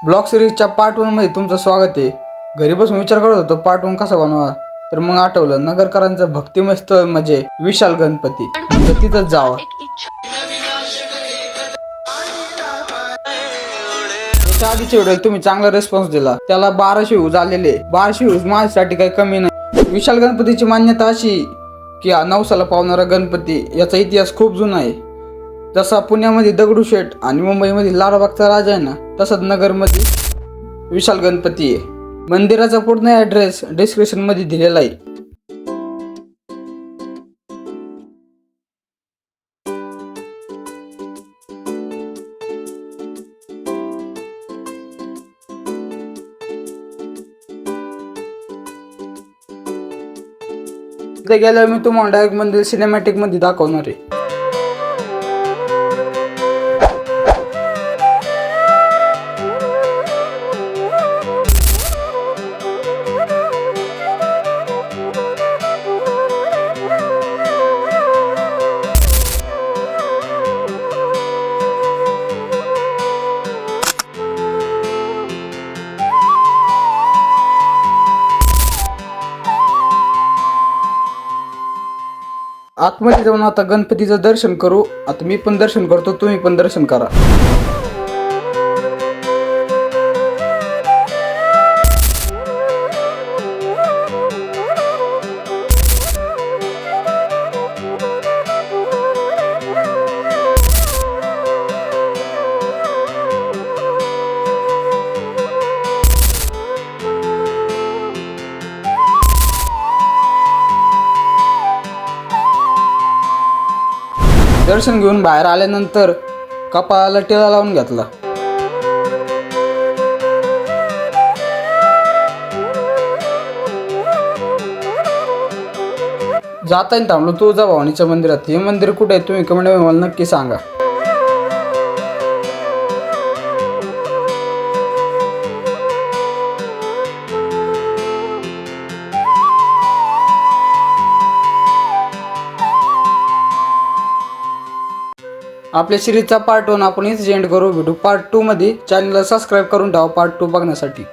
Blog सिरीजच्या part 1 मध्ये तुमचं स्वागत आहे। घरी बसून विचार करत होतो पार्ट 1 कसा बनवा, तर मग आठवलं नगरकरांचं भक्तिमय स्थळ म्हणजे विशाल गणपती, तर तिथंच जावं। त्याच्या आधीच्या व्हिडिओला तुम्ही चांगला रिस्पॉन्स दिला, त्याला 1200 व्ह्यूज आलेले। 1200 व्ह्यूज माझ्यासाठी काही कमी नाही। विशाल गणपतीची मान्यता अशी की हा नवसाला पावणारा गणपती, याचा इतिहास खूप जुना आहे। जसा पुण्यामध्ये दगडूशेठ आणि मुंबईमध्ये लालबागचा राजा आहे ना, तसंच नगरमध्ये विशाल गणपती आहे। मंदिराचा पूर्ण ॲड्रेस डिस्क्रिप्शन मध्ये दिलेला आहे। तिथे गेल्यावर मी तुम्हाला डायरेक्ट मंदिर सिनेमॅटिक मध्ये दाखवणार आहे। आतमध्ये जाऊन आता गणपतीचं दर्शन करू। आता मी पण दर्शन करतो, तुम्ही पण दर्शन करा। दर्शन घेऊन बाहेर आल्यानंतर कपाळाला टिळा लावून घेतला। जाताना थांबलो तुळजाभवानीच्या मंदिरात। हे मंदिर कुठे आहे तुम्ही कमेंटमध्ये मला नक्की सांगा। आपल्या सिरीजचा पार्ट 1 आपण इथेच एंड करू। भेटू पार्ट 2 मध्ये। चॅनलला सबस्क्राईब करून ठेवा पार्ट 2 बघण्यासाठी।